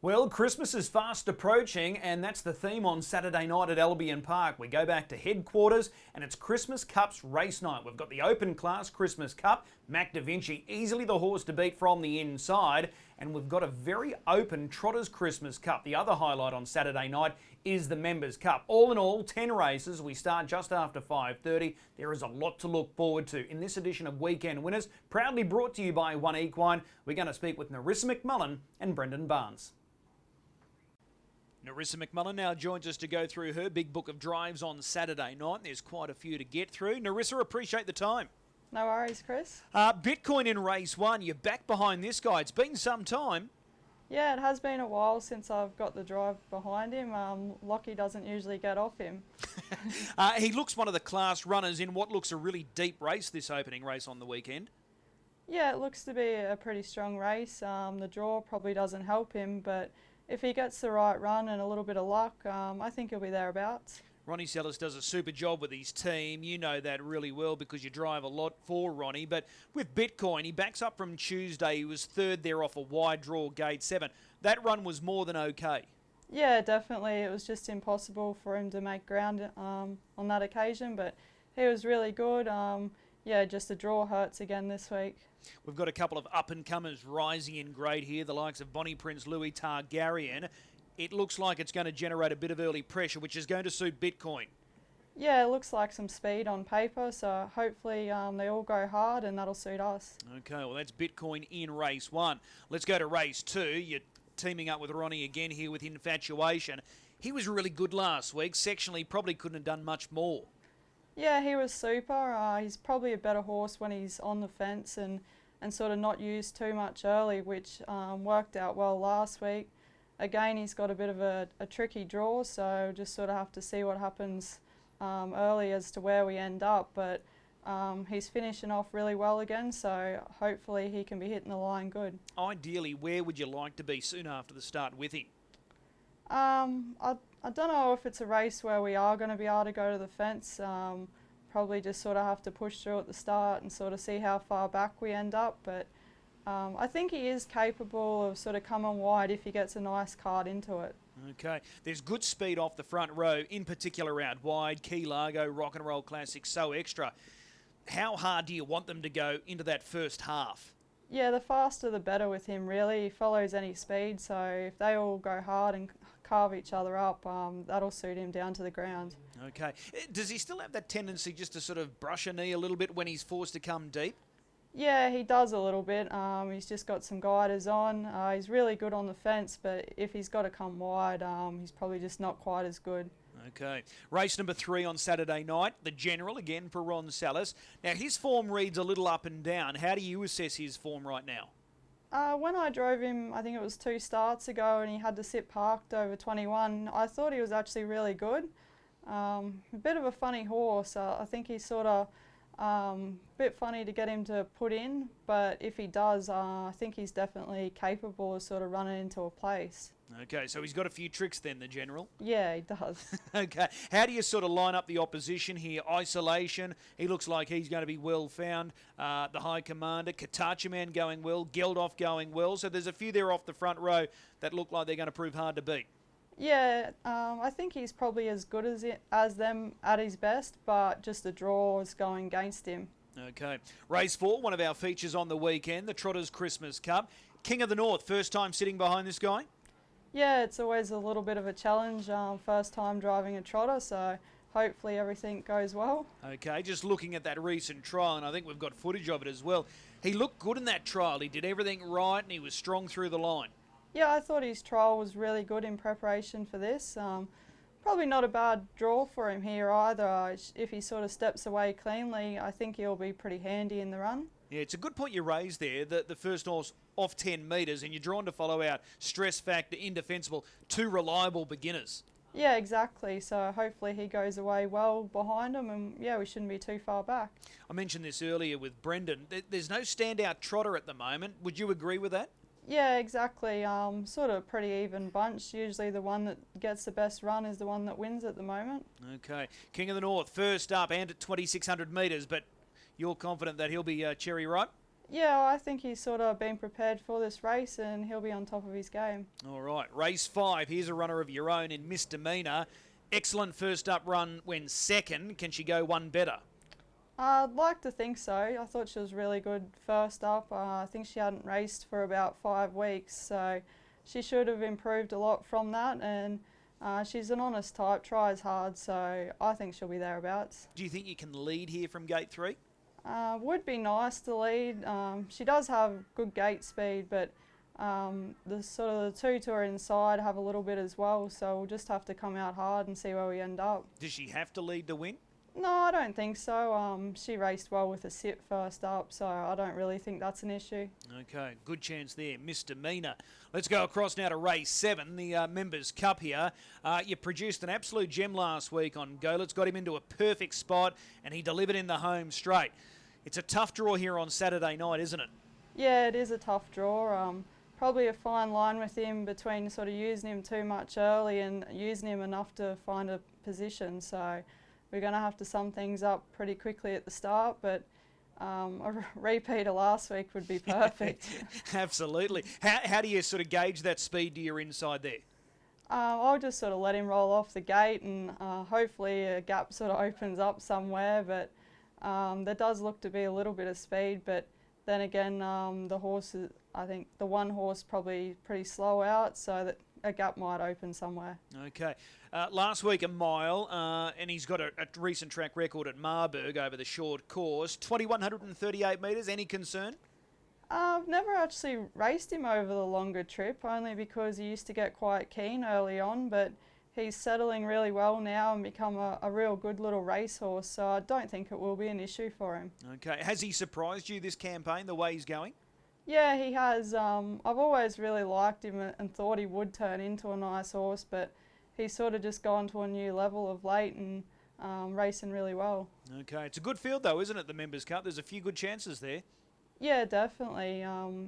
Well, Christmas is fast approaching, and that's the theme on Saturday night at Albion Park. We go back to headquarters, and it's Christmas Cup's race night. We've got the Open Class Christmas Cup. Mac Da Vinci, easily the horse to beat from the inside, and we've got a very open Trotters Christmas Cup. The other highlight on Saturday night is the Members Cup. All in all, 10 races. We start just after 5:30. There is a lot to look forward to in this edition of Weekend Winners, proudly brought to you by 1Equine. We're going to speak with Narissa McMullen and Brendan Barnes. Narissa McMullen now joins us to go through her big book of drives on Saturday night. There's quite a few to get through. Narissa, appreciate the time. No worries, Chris. Bitcoin in race one. You're back behind this guy. It's been some time. Yeah, it has been a while since I've got the drive behind him. Lockie doesn't usually get off him. He looks one of the class runners in what looks a really deep race, this opening race on the weekend. Yeah, it looks to be a pretty strong race. The draw probably doesn't help him, but if he gets the right run and a little bit of luck, I think he'll be thereabouts. Ronnie Sellis does a super job with his team. You know that really well because you drive a lot for Ronnie. But with Bitcoin, he backs up from Tuesday. He was third there off a wide draw, gate 7. That run was more than okay. Yeah, definitely. It was just impossible for him to make ground on that occasion, but he was really good. Yeah, just the draw hurts again this week. We've got a couple of up-and-comers rising in grade here, the likes of Bonnie Prince Louis Targaryen. It looks like it's going to generate a bit of early pressure, which is going to suit Bitcoin. Yeah, it looks like some speed on paper, so hopefully they all go hard and that'll suit us. Okay, well, that's Bitcoin in race 1. Let's go to race 2. You're teaming up with Ronnie again here with Infatuation. He was really good last week. Sectionally, probably couldn't have done much more. Yeah, he was super. He's probably a better horse when he's on the fence and sort of not used too much early, which worked out well last week. Again, he's got a bit of a tricky draw, so just sort of have to see what happens early as to where we end up. But he's finishing off really well again, so hopefully he can be hitting the line good. Ideally, where would you like to be soon after the start with him? I don't know if it's a race where we are going to be able to go to the fence. Probably just sort of have to push through at the start and sort of see how far back we end up. But I think he is capable of sort of coming wide if he gets a nice card into it. Okay, there's good speed off the front row, in particular out wide, Key Largo, Rock and Roll Classic, So Extra. How hard do you want them to go into that first half? Yeah, the faster the better with him, really. He follows any speed, so if they all go hard and carve each other up, that'll suit him down to the ground. Okay. Does he still have that tendency just to sort of brush a knee a little bit when he's forced to come deep? Yeah, he does a little bit. He's just got some guiders on. He's really good on the fence, but if he's got to come wide, he's probably just not quite as good. Okay. Race number 3 on Saturday night, the General, again for Ron Sellis. Now, his form reads a little up and down. How do you assess his form right now? When I drove him, I think it was 2 starts ago, and he had to sit parked over 21, I thought he was actually really good. A bit of a funny horse. I think he's sort of a bit funny to get him to put in, but if he does, I think he's definitely capable of sort of running into a place. Okay, so he's got a few tricks then, the General. Yeah, he does. Okay, how do you sort of line up the opposition here? Isolation, he looks like he's going to be well found. The High Commander, Katacha Man going well, Geldof going well. So there's a few there off the front row that look like they're going to prove hard to beat. Yeah, I think he's probably as good as them at his best, but just the draw is going against him. Okay, race 4, one of our features on the weekend, the Trotters Christmas Cup. King of the North, first time sitting behind this guy? Yeah, it's always a little bit of a challenge, first time driving a trotter, so hopefully everything goes well. Okay, just looking at that recent trial, and I think we've got footage of it as well. He looked good in that trial. He did everything right, and he was strong through the line. Yeah, I thought his trial was really good in preparation for this. Probably not a bad draw for him here either. If he sort of steps away cleanly, I think he'll be pretty handy in the run. Yeah, it's a good point you raised there, that the first horse off 10 metres, and you're drawn to follow out Stress Factor, Indefensible, 2 reliable beginners. Yeah, exactly. So hopefully he goes away well behind him, and yeah, we shouldn't be too far back. I mentioned this earlier with Brendan. There's no standout trotter at the moment. Would you agree with that? Yeah, exactly. Sort of a pretty even bunch. Usually the one that gets the best run is the one that wins at the moment. Okay. King of the North, first up and at 2,600 metres, but you're confident that he'll be cherry ripe? Yeah, I think he's sort of been prepared for this race and he'll be on top of his game. All right, race 5. Here's a runner of your own in Misdemeanor. Excellent first up run when second. Can she go one better? I'd like to think so. I thought she was really good first up. I think she hadn't raced for about 5 weeks, so she should have improved a lot from that. And she's an honest type, tries hard, so I think she'll be thereabouts. Do you think you can lead here from gate 3? Would be nice to lead. She does have good gate speed, but the sort of the two to her inside have a little bit as well, so we'll just have to come out hard and see where we end up. Does she have to lead to win? No, I don't think so. She raced well with a sit first up, so I don't really think that's an issue. Okay, good chance there, Misdemeanor. Let's go across now to race 7, the Members' Cup here. You produced an absolute gem last week on Golet's, got him into a perfect spot, and he delivered in the home straight. It's a tough draw here on Saturday night, isn't it? Yeah, it is a tough draw. Probably a fine line with him between sort of using him too much early and using him enough to find a position. So we're going to have to sum things up pretty quickly at the start, but a repeat of last week would be perfect. Absolutely. How do you sort of gauge that speed to your inside there? I'll just sort of let him roll off the gate and hopefully a gap sort of opens up somewhere, but there does look to be a little bit of speed, but then again the horses, I think the one horse probably pretty slow out, so that a gap might open somewhere. Okay. Last week a mile, and he's got a recent track record at Marburg over the short course. 2,138 metres, any concern? I've never actually raced him over the longer trip, only because he used to get quite keen early on, but he's settling really well now and become a real good little racehorse, so I don't think it will be an issue for him. Okay. Has he surprised you this campaign, the way he's going? Yeah, he has. I've always really liked him and thought he would turn into a nice horse, but he's sort of just gone to a new level of late and racing really well. Okay. It's a good field though, isn't it, the Members' Cup? There's a few good chances there. Yeah, definitely.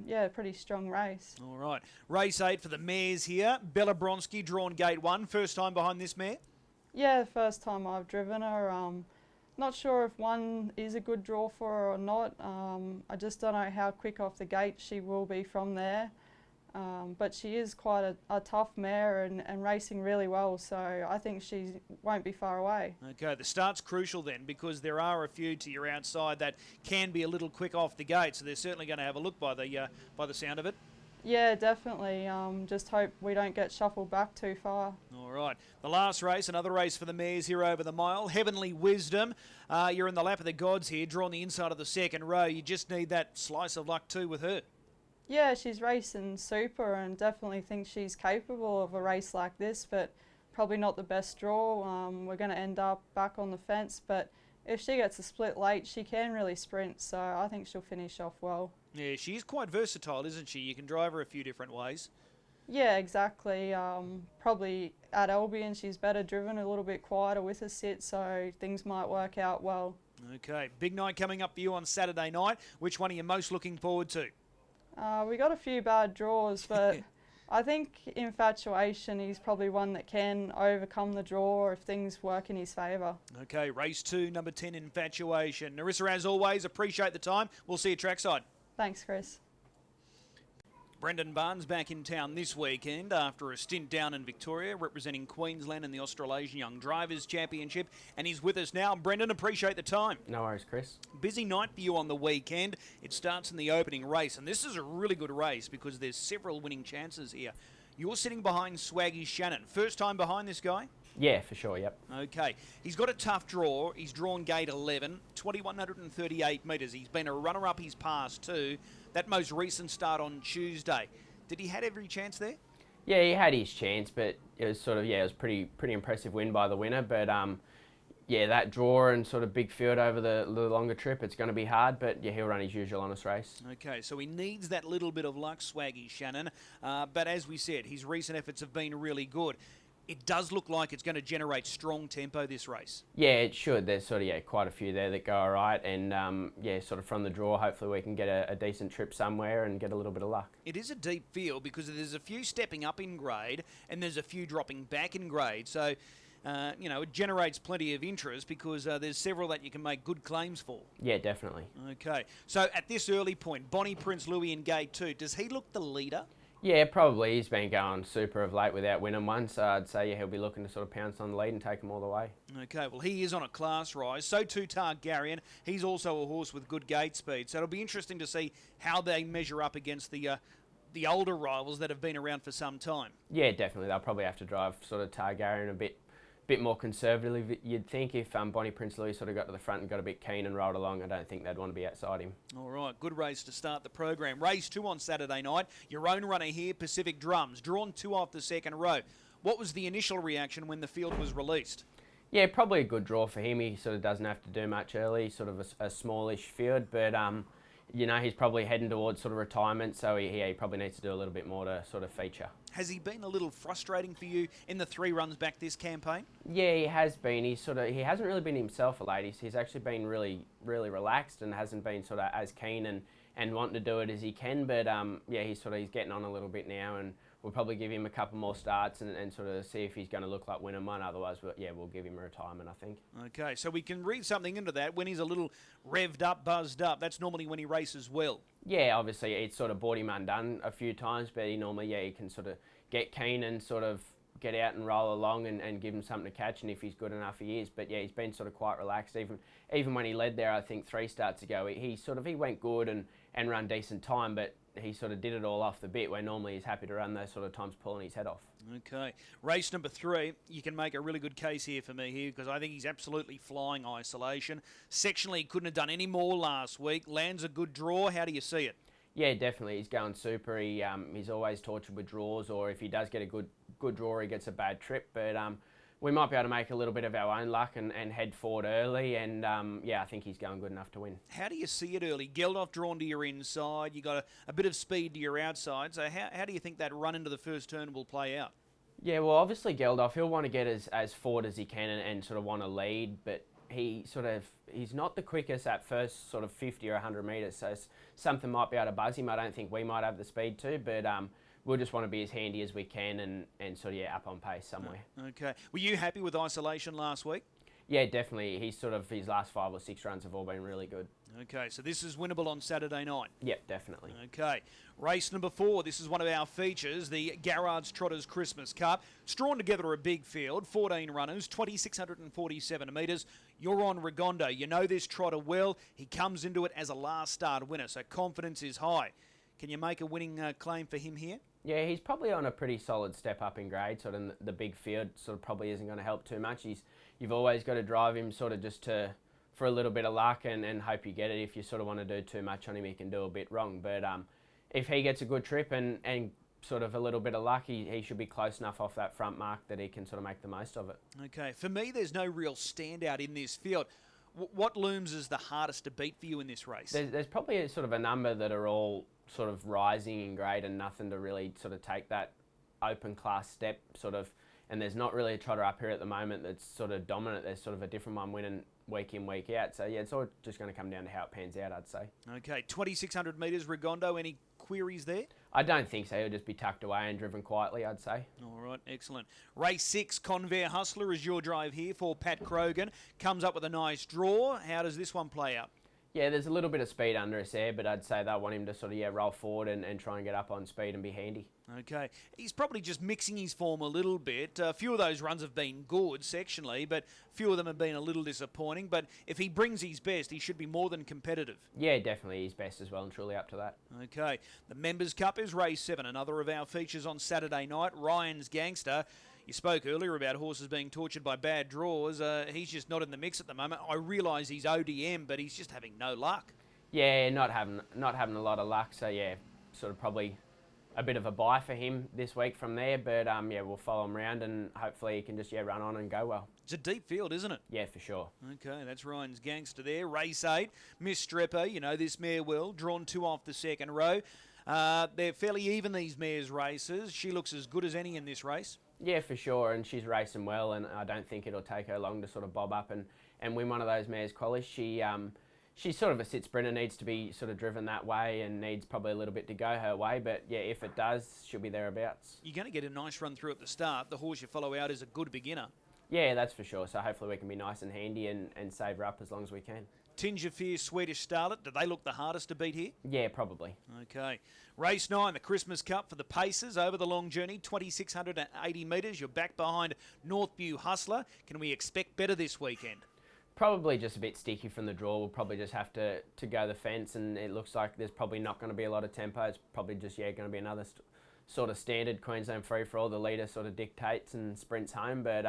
Yeah, pretty strong race. All right. Race 8 for the mares here. Bella Bronski drawn gate 1. First time behind this mare? Yeah, first time I've driven her. Not sure if 1 is a good draw for her or not. I just don't know how quick off the gate she will be from there. But she is quite a tough mare and racing really well, so I think she won't be far away. Okay, the start's crucial then, because there are a few to your outside that can be a little quick off the gate, so they're certainly going to have a look by the sound of it. Yeah, definitely. Just hope we don't get shuffled back too far. All right. The last race, another race for the mares here over the mile. Heavenly Wisdom. You're in the lap of the gods here, drawn the inside of the second row. You just need that slice of luck too with her. Yeah, she's racing super and definitely think she's capable of a race like this, but probably not the best draw. We're going to end up back on the fence, but if she gets a split late, she can really sprint, so I think she'll finish off well. Yeah, she is quite versatile, isn't she? You can drive her a few different ways. Yeah, exactly. Probably at Albion she's better driven, a little bit quieter with a sit, so things might work out well. Okay, big night coming up for you on Saturday night. Which one are you most looking forward to? We got a few bad draws, but I think Infatuation, he's probably one that can overcome the draw if things work in his favour. Okay, race 2, number 10, Infatuation. Narissa, as always, appreciate the time. We'll see you trackside. Thanks, Chris. Brendan Barnes back in town this weekend after a stint down in Victoria representing Queensland in the Australasian Young Drivers Championship, and he's with us now. Brendan, appreciate the time. No worries, Chris. Busy night for you on the weekend. It starts in the opening race, and this is a really good race because there's several winning chances here. You're sitting behind Swaggy Shannon. First time behind this guy? Yeah, for sure, yep. Okay. He's got a tough draw. He's drawn gate 11, 2,138 metres. He's been a runner-up his past too. That most recent start on Tuesday. Did he have every chance there? Yeah, he had his chance, but it was sort of, it was pretty impressive win by the winner. But yeah, that draw and sort of big field over the longer trip, it's going to be hard, but yeah, he'll run his usual honest race. Okay, so he needs that little bit of luck, Swaggy Shannon. But as we said, his recent efforts have been really good. It does look like it's going to generate strong tempo this race. Yeah, it should. There's sort of, quite a few there that go all right. And, yeah, sort of from the draw, hopefully we can get a decent trip somewhere and get a little bit of luck. It is a deep field because there's a few stepping up in grade and there's a few dropping back in grade. So it generates plenty of interest because there's several that you can make good claims for. Yeah, definitely. Okay, so at this early point, Bonnie Prince Louis in Gate 2, does he look the leader? Yeah, probably. He's been going super of late without winning one, so I'd say he'll be looking to sort of pounce on the lead and take them all the way. Okay, well, he is on a class rise. So too Targaryen. He's also a horse with good gate speed. So it'll be interesting to see how they measure up against the older rivals that have been around for some time. Yeah, definitely. They'll probably have to drive sort of Targaryen a bit more conservatively, you'd think. If Bonnie Prince Louis sort of got to the front and got a bit keen and rolled along, I don't think they'd want to be outside him. All right, good race to start the program. Race 2 on Saturday night. Your own runner here, Pacific Drums, drawn 2 off the second row. What was the initial reaction when the field was released? Yeah, probably a good draw for him. He sort of doesn't have to do much early, sort of a smallish field, but he's probably heading towards sort of retirement, so he probably needs to do a little bit more to sort of feature. Has he been a little frustrating for you in the 3 runs back this campaign? Yeah, he has been. He hasn't really been himself of late. He's actually been really relaxed and hasn't been sort of as keen and wanting to do it as he can. But he's getting on a little bit now, and we'll probably give him a couple more starts and sort of see if he's going to look like winning one. Otherwise, we'll give him a retirement, I think. Okay, so we can read something into that. When he's a little revved up, buzzed up, that's normally when he races well. Yeah, obviously it's sort of brought him undone a few times, but he can sort of get keen and sort of get out and roll along and give him something to catch, and if he's good enough, he is. But yeah, he's been sort of quite relaxed. Even when he led there, I think 3 starts ago, he went good and run decent time, but he sort of did it all off the bit, where normally he's happy to run those sort of times pulling his head off. Okay, race number 3, you can make a really good case here for me here, because I think he's absolutely flying Isolation. Sectionally, he couldn't have done any more last week. Lands a good draw. How do you see it? Yeah, definitely. He's going super. He's always tortured with draws, or if he does get a good draw, he gets a bad trip. But we might be able to make a little bit of our own luck and head forward early. And I think he's going good enough to win. How do you see it early? Geldof drawn to your inside. You got a bit of speed to your outside. So how do you think that run into the first turn will play out? Yeah, well, obviously Geldof, he'll want to get as forward as he can and sort of want to lead, but he's not the quickest at first sort of 50 or 100 metres, so something might be able to buzz him. I don't think we might have the speed to, but we'll just want to be as handy as we can and sort of up on pace somewhere. Okay. Were you happy with Isolation last week? Yeah, definitely. His last 5 or 6 runs have all been really good. Okay, so this is winnable on Saturday night. Yep, definitely. Okay, race number 4. This is one of our features, the Garrard's Trotters Christmas Cup. It's drawn together a big field, 14 runners, 2,647 metres. You're on Rigondo. You know this trotter well. He comes into it as a last start winner, so confidence is high. Can you make a winning claim for him here? Yeah, he's probably on a pretty solid step up in grade. Sort of the big field sort of probably isn't going to help too much. You've always got to drive him sort of just for a little bit of luck and hope you get it. If you sort of want to do too much on him, he can do a bit wrong. But if he gets a good trip and sort of a little bit of luck, he should be close enough off that front mark that he can sort of make the most of it. Okay, for me, there's no real standout in this field. What looms as the hardest to beat for you in this race? There's probably a sort of a number that are all sort of rising in grade and nothing to really sort of take that open class step sort of. And there's not really a trotter up here at the moment that's sort of dominant. There's sort of a different one winning week in, week out. So, yeah, it's all just going to come down to how it pans out, I'd say. Okay, 2,600 metres, Rigondo. Any queries there? I don't think so. He'll just be tucked away and driven quietly, I'd say. All right, excellent. Race 6, Convair Hustler is your drive here for Pat Krogan. Comes up with a nice draw. How does this one play out? Yeah, there's a little bit of speed under us there, but I'd say they'll want him to sort of, roll forward and try and get up on speed and be handy. Okay. He's probably just mixing his form a little bit. A few of those runs have been good sectionally, but a few of them have been a little disappointing. But if he brings his best, he should be more than competitive. Yeah, definitely his best as well and truly up to that. Okay. The Members' Cup is race 7, another of our features on Saturday night. Ryan's Gangster. You spoke earlier about horses being tortured by bad draws. He's just not in the mix at the moment. I realise he's ODM, but he's just having no luck. Yeah, not having a lot of luck. So yeah, sort of probably a bit of a buy for him this week from there. But we'll follow him around and hopefully he can just run on and go well. It's a deep field, isn't it? Yeah, for sure. Okay, that's Ryan's Gangster there. Race 8, Miss Strepper. You know this mare well. Drawn 2 off the second row. They're fairly even, these mares' races. She looks as good as any in this race. Yeah, for sure, and she's racing well, and I don't think it'll take her long to sort of bob up and win one of those mares' qualies. She's sort of a sit sprinter, needs to be sort of driven that way and needs probably a little bit to go her way, but yeah, if it does, she'll be thereabouts. You're going to get a nice run through at the start. The horse you follow out is a good beginner. Yeah, that's for sure. So hopefully we can be nice and handy and save her up as long as we can. Tinge of Fear, Swedish Starlet, do they look the hardest to beat here? Yeah, probably. Okay. Race 9, the Christmas Cup for the Pacers over the long journey, 2,680 metres. You're back behind Northview Hustler. Can we expect better this weekend? Probably just a bit sticky from the draw. We'll probably just have to go the fence, and it looks like there's probably not going to be a lot of tempo. It's probably just, going to be another sort of standard Queensland free-for-all. The leader sort of dictates and sprints home, but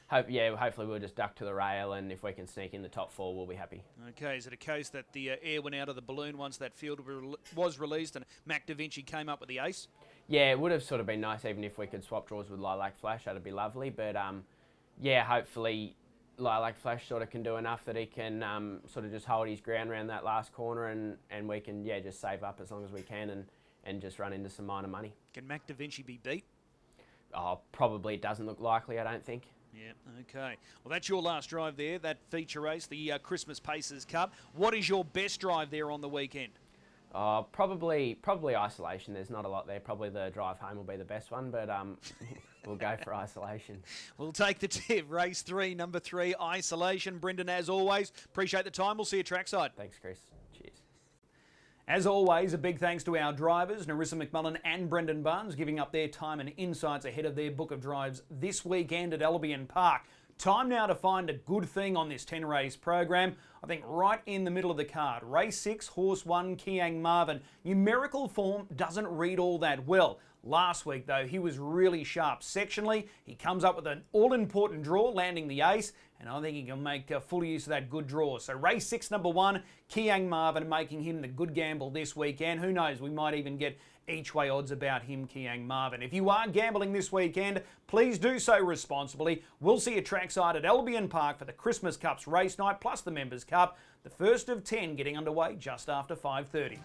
hopefully we'll just duck to the rail, and if we can sneak in the top 4, we'll be happy. Okay, is it a case that the air went out of the balloon once that field was released and Mac Da Vinci came up with the ace? Yeah, it would have sort of been nice even if we could swap draws with Lilac Flash. That'd be lovely, but hopefully Lilac Flash sort of can do enough that he can sort of just hold his ground around that last corner, and we can just save up as long as we can and just run into some minor money. Can Mac Da Vinci be beat? Oh, probably it doesn't look likely, I don't think. Yeah, okay. Well, that's your last drive there, that feature race, the Christmas Pacers Cup. What is your best drive there on the weekend? Probably isolation. There's not a lot there. Probably the drive home will be the best one, but we'll go for isolation. We'll take the tip. Race 3, number 3, isolation. Brendan, as always, appreciate the time. We'll see you trackside. Thanks, Chris. Cheers. As always, a big thanks to our drivers, Narissa McMullen and Brendan Barnes, giving up their time and insights ahead of their book of drives this weekend at Albion Park. Time now to find a good thing on this 10-race program. I think right in the middle of the card. Race 6, Horse 1, Kiang Marvin. Numerical form doesn't read all that well. Last week, though, he was really sharp sectionally. He comes up with an all-important draw, landing the ace, and I think he can make full use of that good draw. So race 6, number 1, Kiang Marvin, making him the good gamble this weekend. Who knows, we might even get each way odds about him, Kiang Marvin. If you are gambling this weekend, please do so responsibly. We'll see you trackside at Albion Park for the Christmas Cup's race night, plus the Members Cup, the first of 10 getting underway just after 5:30.